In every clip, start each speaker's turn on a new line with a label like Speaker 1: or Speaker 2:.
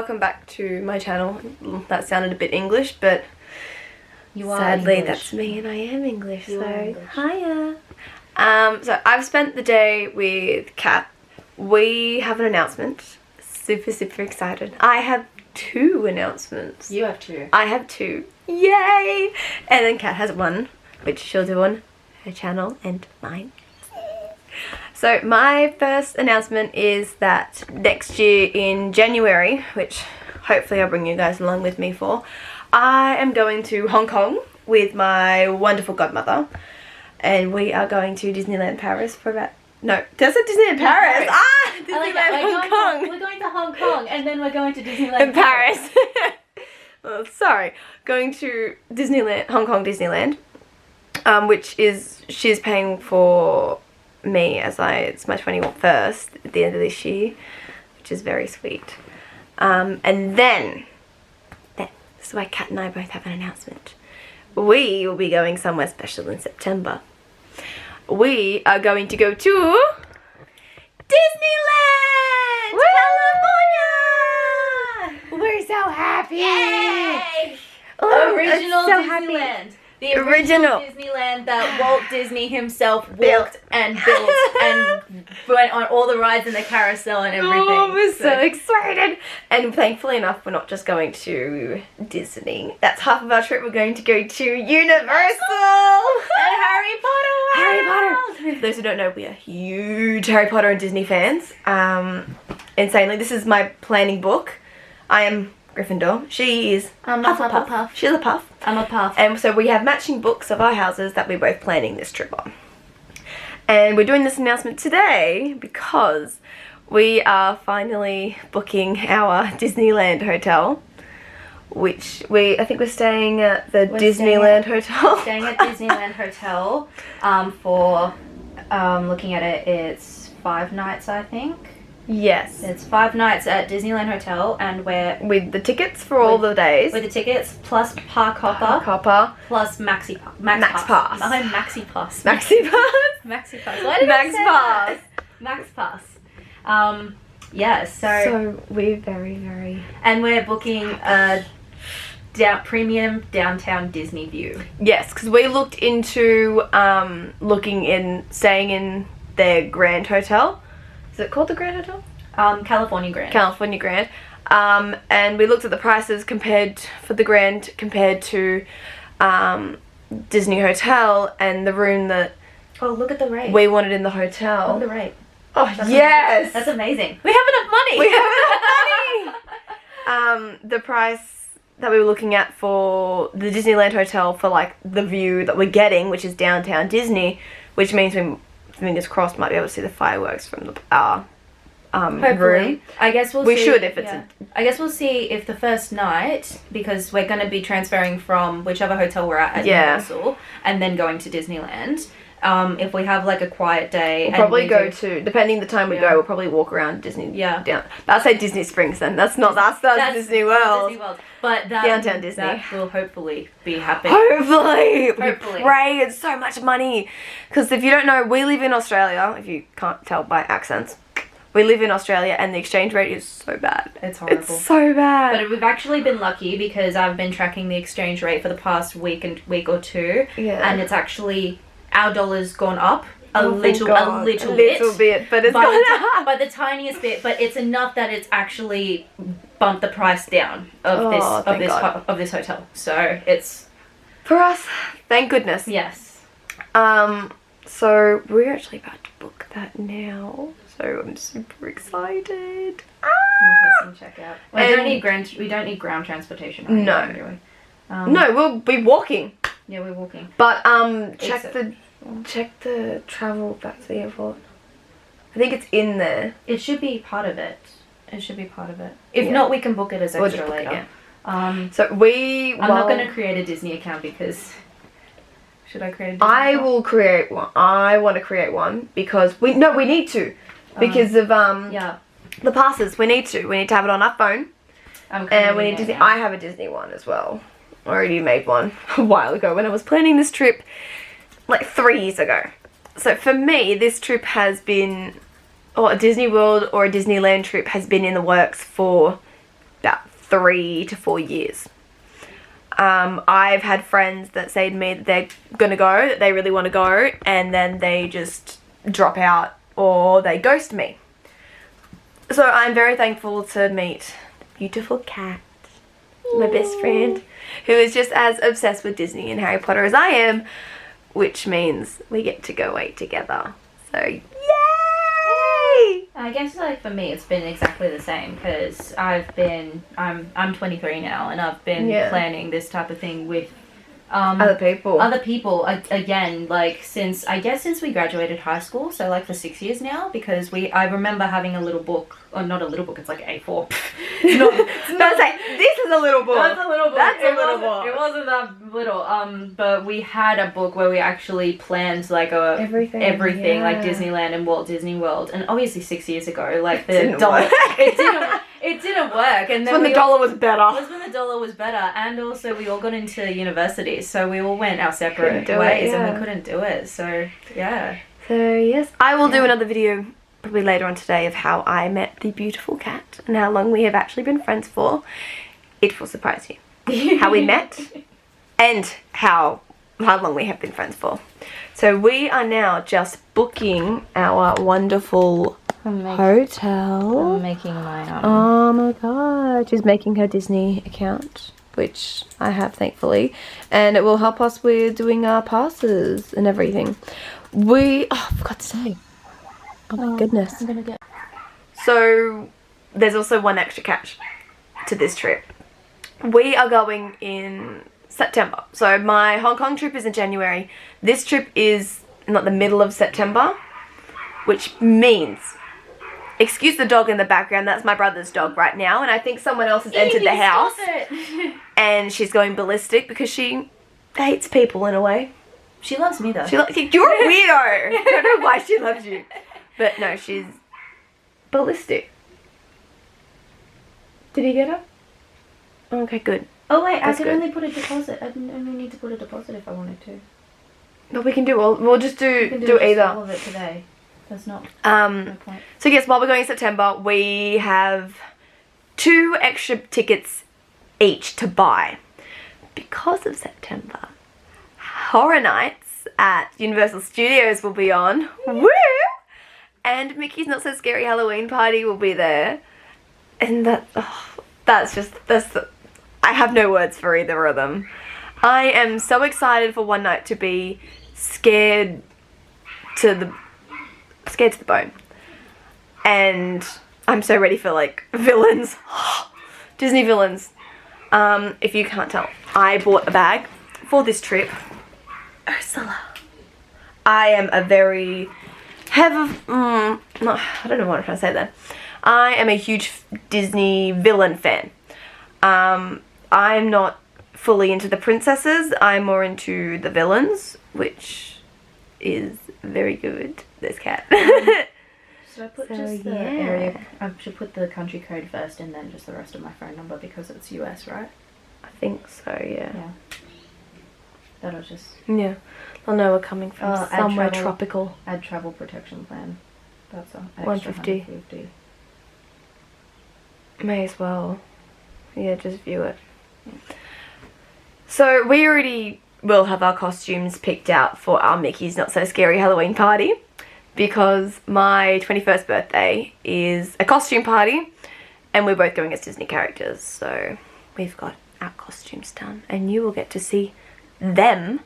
Speaker 1: welcome back to my channel. That sounded a bit English, but
Speaker 2: You are
Speaker 1: sadly
Speaker 2: English.
Speaker 1: that's me and I am English,
Speaker 2: You
Speaker 1: so
Speaker 2: are English.
Speaker 1: hiya. So I've spent the day with Kat. We have an announcement. Super excited. I have 2 announcements.
Speaker 2: You have 2.
Speaker 1: I have 2. Yay! And then Kat has 1, which she'll do on her channel and mine. So my first announcement is that next year in January, which hopefully I'll bring you guys along with me for, I am going to Hong Kong with my wonderful godmother, and we are going to Disneyland Paris for about... No, that's not Disneyland Paris! Disneyland Hong Kong!
Speaker 2: We're going to Hong Kong and then we're going to Disneyland
Speaker 1: In Paris. Well, sorry, going to Disneyland, Hong Kong Disneyland, which is, she's paying for me as it's my 21st at the end of this year, which is very sweet. And then, this is why Kat and I both have an announcement. We will be going somewhere special in September. We are going to go to Disneyland!
Speaker 2: Woo!
Speaker 1: California! We're so happy!
Speaker 2: Yay!
Speaker 1: Oh,
Speaker 2: Original
Speaker 1: I'm so happy.
Speaker 2: Disneyland. The
Speaker 1: Original.
Speaker 2: Disneyland that Walt Disney himself walked and built and went on all the rides in the carousel and everything.
Speaker 1: Oh, we're so excited. And thankfully enough, we're not just going to Disney. That's half of our trip. We're going to go to Universal.
Speaker 2: And Harry Potter World.
Speaker 1: Harry Potter. For those who don't know, we are huge Harry Potter and Disney fans. Insanely. This is my planning book. I am Gryffindor. She is
Speaker 2: I'm a Hufflepuff.
Speaker 1: She's a Puff.
Speaker 2: I'm a Puff.
Speaker 1: And so we have matching books of our houses that we're both planning this trip on. And we're doing this announcement today because we are finally booking our Disneyland hotel, which I think we're staying at the Disneyland hotel.
Speaker 2: Staying at Disneyland Hotel for, looking at it, it's 5 nights, I think.
Speaker 1: Yes.
Speaker 2: It's 5 nights at Disneyland Hotel, and we're
Speaker 1: With the tickets for all the days.
Speaker 2: with the tickets plus Park Hopper
Speaker 1: Copper.
Speaker 2: plus Max Pass.
Speaker 1: Max Pass.
Speaker 2: Oh, Maxi Pass.
Speaker 1: Maxi Pass.
Speaker 2: Maxi Pass. Why did I
Speaker 1: Max
Speaker 2: say
Speaker 1: Pass.
Speaker 2: that? Max Pass. Yeah.
Speaker 1: So we're very...
Speaker 2: And we're booking a premium downtown Disney view.
Speaker 1: Yes, because we looked into staying in their Grand Hotel. Is it called the Grand Hotel?
Speaker 2: California Grand.
Speaker 1: California Grand. And we looked at the prices for the Grand compared to Disney Hotel, and the room that
Speaker 2: Oh, look at the rate.
Speaker 1: we wanted in the hotel.
Speaker 2: Look at the rate.
Speaker 1: Oh, yes!
Speaker 2: That's amazing. We have enough money.
Speaker 1: We have enough money! The price that we were looking at for the Disneyland Hotel for like the view that we're getting, which is downtown Disney, which means we, fingers crossed, might be able to see the fireworks from our
Speaker 2: Hopefully.
Speaker 1: room.
Speaker 2: I guess we'll
Speaker 1: We
Speaker 2: see.
Speaker 1: should if it's
Speaker 2: I guess we'll see if the first night, because we're going to be transferring from whichever hotel we're at Universal and then going to Disneyland. If we have like a quiet day,
Speaker 1: We'll probably go to, depending the time we go, we'll probably walk around Disney.
Speaker 2: Yeah.
Speaker 1: I'd say Disney Springs then. That's Disney World.
Speaker 2: Disney World. But that,
Speaker 1: Downtown Disney.
Speaker 2: that will hopefully be happening.
Speaker 1: Hopefully.
Speaker 2: Hopefully.
Speaker 1: We pray. It's so much money. Because if you don't know, we live in Australia, if you can't tell by accents. We live in Australia and the exchange rate is so bad.
Speaker 2: It's horrible.
Speaker 1: It's so bad.
Speaker 2: But we've actually been lucky because I've been tracking the exchange rate for the past week or two.
Speaker 1: Yeah.
Speaker 2: And it's actually, our dollar's gone up a
Speaker 1: Oh, thank
Speaker 2: little
Speaker 1: God.
Speaker 2: bit.
Speaker 1: But it's
Speaker 2: by
Speaker 1: gone
Speaker 2: the,
Speaker 1: up.
Speaker 2: by the tiniest bit, but it's enough that it's actually bumped the price down of
Speaker 1: Oh, thank God.
Speaker 2: of this hotel. So it's
Speaker 1: For us, thank goodness.
Speaker 2: yes.
Speaker 1: So we're actually about to book that now. So I'm super excited.
Speaker 2: Check out.
Speaker 1: And-
Speaker 2: We don't need ground transportation. Or anything,
Speaker 1: No.
Speaker 2: do we?
Speaker 1: No, we'll be walking.
Speaker 2: Yeah, we're walking.
Speaker 1: But check
Speaker 2: Exit.
Speaker 1: the travel back to the airport. I think it's in there.
Speaker 2: It should be part of it. It should be part of it. If
Speaker 1: Yeah.
Speaker 2: not, we can book it as
Speaker 1: We'll
Speaker 2: extra
Speaker 1: just book it,
Speaker 2: later.
Speaker 1: So we.
Speaker 2: I'm not going to create a Disney account because. Should I create a Disney
Speaker 1: I
Speaker 2: account?
Speaker 1: will create one. I want to create one because we need to because of
Speaker 2: Yeah.
Speaker 1: the passes. We need to have it on our phone,
Speaker 2: I'm
Speaker 1: and we need
Speaker 2: creating
Speaker 1: Disney.
Speaker 2: it now.
Speaker 1: I have a Disney one as well. I already made one a while ago when I was planning this trip, like 3 years ago. So for me, this trip has been, or a Disney World or a Disneyland trip has been in the works for about 3 to 4 years. I've had friends that say to me that they're gonna go, that they really want to go, and then they just drop out or they ghost me. So I'm very thankful to meet beautiful Kat, my best friend, who is just as obsessed with Disney and Harry Potter as I am, which means we get to go away together. So yay!
Speaker 2: I guess like for me it's been exactly the same because I'm 23 now and I've been planning this type of thing with other people again, like since we graduated high school, so like for 6 years now, because I remember having a little book, or not a little book, it's like A4. It's not,
Speaker 1: Don't say this is a little book.
Speaker 2: That's a little book.
Speaker 1: That's a little book.
Speaker 2: It wasn't that little. But we had a book where we actually planned like everything like Disneyland and Walt Disney World, and obviously 6 years ago, like the dollar, it didn't work, and then
Speaker 1: when the dollar was better.
Speaker 2: It was when the dollar was better, and also we all got into university, so we all went our separate ways, and we couldn't do it. So yeah.
Speaker 1: So yes, I will do another video probably later on today of how I met the beautiful Kat and how long we have actually been friends for. It will surprise you how we met and how long we have been friends for. So we are now just booking our wonderful hotel.
Speaker 2: I'm making my
Speaker 1: Oh my god, she's making her Disney account, which I have thankfully, and it will help us with doing our passes and everything. I forgot to say. Oh my goodness.
Speaker 2: I'm gonna get.
Speaker 1: So there's also one extra catch to this trip. We are going in September. So my Hong Kong trip is in January. This trip is not the middle of September, which means, excuse the dog in the background, that's my brother's dog right now, and I think someone else has entered the house and she's going ballistic because she hates people in a way.
Speaker 2: She loves me though.
Speaker 1: You're a weirdo. I don't know why she loves you. But no, she's ballistic. Did he get her? Okay, good.
Speaker 2: Oh wait,
Speaker 1: That's
Speaker 2: I could
Speaker 1: good.
Speaker 2: only put a deposit. I didn't only need to put a deposit if I wanted to.
Speaker 1: But we can do all. We'll just do
Speaker 2: Just
Speaker 1: either.
Speaker 2: all of it today. That's not no point.
Speaker 1: So yes, while we're going in September, we have 2 extra tickets each to buy because of September. Horror Nights at Universal Studios will be on. Woo! And Mickey's Not So Scary Halloween Party will be there. And I have no words for either of them. I am so excited for one night to be scared to the bone. And I'm so ready for like villains. Disney villains. If you can't tell, I bought a bag for this trip. Ursula. I am a very I don't know what I'm trying to say there. I am a huge Disney villain fan. I'm not fully into the princesses. I'm more into the villains, which is very good. This cat.
Speaker 2: Should I put just the area? I should put the country code first and then just the rest of my phone number because it's US, right?
Speaker 1: I think so, yeah.
Speaker 2: Yeah. That'll just...
Speaker 1: Yeah. They'll know we're coming from somewhere tropical.
Speaker 2: Add travel protection plan. That's a extra
Speaker 1: 150. May as well. Yeah, just view it. Yeah. So we already will have our costumes picked out for our Mickey's Not So Scary Halloween party because my 21st birthday is a costume party and we're both going as Disney characters. So we've got our costumes done and you will get to see them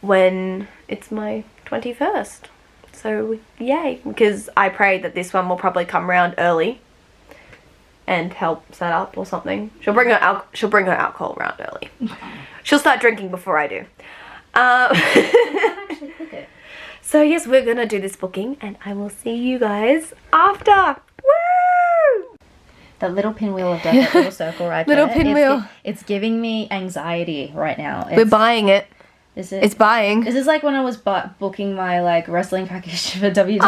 Speaker 1: when it's my 21st. So yay, because I pray that this one will probably come around early and help set up or something. She'll bring her alcohol around early. She'll start drinking before I do.
Speaker 2: actually cook it.
Speaker 1: So yes, we're gonna do this booking and I will see you guys after. Woo!
Speaker 2: That little pinwheel of death, that little circle right
Speaker 1: Little
Speaker 2: there.
Speaker 1: pinwheel.
Speaker 2: It's giving me anxiety right now.
Speaker 1: We're buying it.
Speaker 2: Is it?
Speaker 1: It's buying.
Speaker 2: This is like when I was booking my like wrestling package for WWE,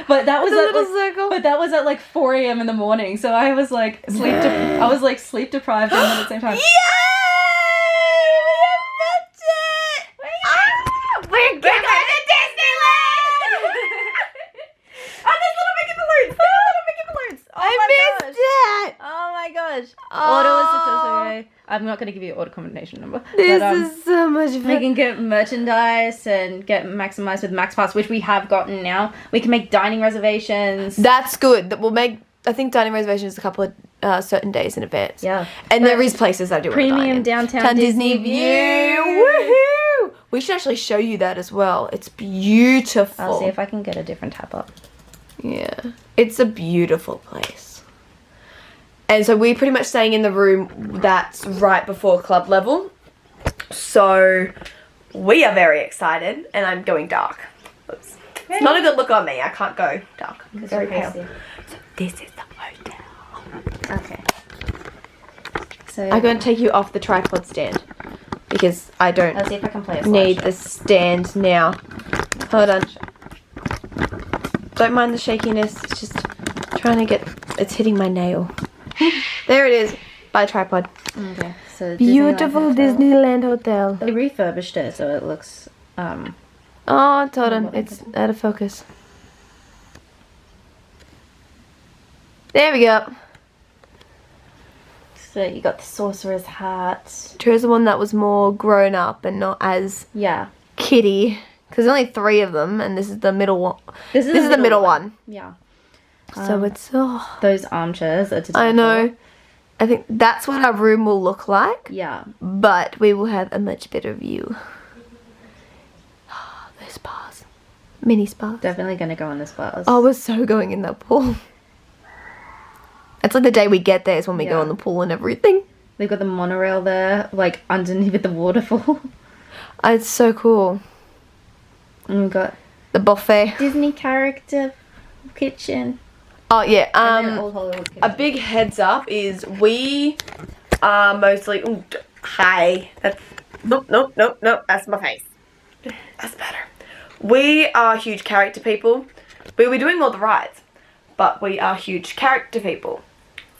Speaker 2: but that was
Speaker 1: the
Speaker 2: at
Speaker 1: little
Speaker 2: like,
Speaker 1: circle.
Speaker 2: but that was at like 4 a.m. in the morning, so I was like sleep deprived and at the same time.
Speaker 1: Yay! We have budget! We're going to Disneyland!
Speaker 2: Oh, there's little Mickey balloons! Little Mickey balloons! Oh
Speaker 1: I missed it!
Speaker 2: Oh my gosh! I'm not going to give you an order combination number.
Speaker 1: This is so much fun.
Speaker 2: We can get merchandise and get maximized with Max Pass, which we have gotten now. We can make dining reservations.
Speaker 1: That's good. That we'll make. I think dining reservations a couple of certain days in advance.
Speaker 2: Yeah.
Speaker 1: And there is places that do
Speaker 2: premium downtown Disney view.
Speaker 1: Woohoo! We should actually show you that as well. It's beautiful.
Speaker 2: I'll see if I can get a different tab up.
Speaker 1: Yeah. It's a beautiful place. And so we're pretty much staying in the room that's right before club level. So we are very excited, and I'm going dark. Oops. It's not a good look on me. I can't go dark. I'm very pale. So this is the hotel.
Speaker 2: Okay. So
Speaker 1: I'm going to take you off the tripod stand because I don't
Speaker 2: I'll see if I can play a
Speaker 1: need the stand now. Hold on. Don't mind the shakiness. It's just trying to get. It's hitting my nail. There it is. By tripod.
Speaker 2: Okay. So
Speaker 1: Beautiful Disneyland Hotel.
Speaker 2: They refurbished it so it looks.
Speaker 1: Oh, hold on. It's out of focus. There we go.
Speaker 2: So you got the sorcerer's hat.
Speaker 1: Chose the one that was more grown up and not as kiddie. Because there's only 3 of them, and this is the middle one. This is the middle one.
Speaker 2: Yeah.
Speaker 1: So it's
Speaker 2: those armchairs are to
Speaker 1: I know. I think that's what our room will look like.
Speaker 2: Yeah.
Speaker 1: But we will have a much better view. Those spas. Mini spas.
Speaker 2: Definitely gonna go on the spas.
Speaker 1: Oh, we're so going in that pool. It's like the day we get there is when we go in the pool and everything.
Speaker 2: They've got the monorail there, like underneath the waterfall.
Speaker 1: It's so cool.
Speaker 2: And we've got
Speaker 1: the buffet.
Speaker 2: Disney character kitchen.
Speaker 1: Oh yeah.
Speaker 2: Old Hollywood kitchen.
Speaker 1: A big heads up is we are mostly. Ooh, hi. That's nope. That's my face. That's better. We are huge character people. We'll be doing all the rides, but we are huge character people.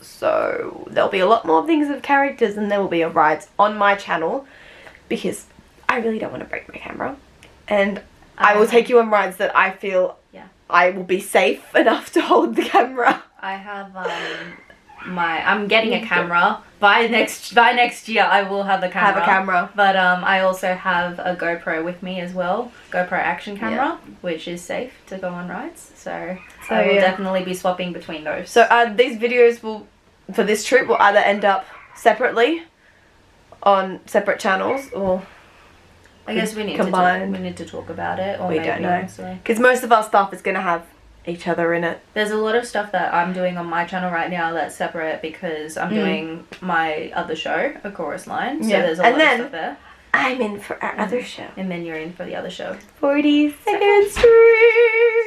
Speaker 1: So there'll be a lot more things of characters than there will be of rides on my channel because I really don't want to break my camera. And I will take you on rides that I feel I will be safe enough to hold the camera.
Speaker 2: I have I'm getting a camera. By next year I will have the camera.
Speaker 1: Have a camera.
Speaker 2: But I also have a GoPro with me as well. GoPro action camera, which is safe to go on rides. So I will definitely be swapping between those.
Speaker 1: So these videos for this trip will either end up separately on separate channels or
Speaker 2: I guess we need to talk about it. Or
Speaker 1: we don't know. Because most of our stuff is going to have each other in it.
Speaker 2: There's a lot of stuff that I'm doing on my channel right now that's separate because I'm doing my other show, A Chorus Line. So there's a lot of stuff there.
Speaker 1: I'm in for our other show.
Speaker 2: And then you're in for the other show.
Speaker 1: 42nd Street.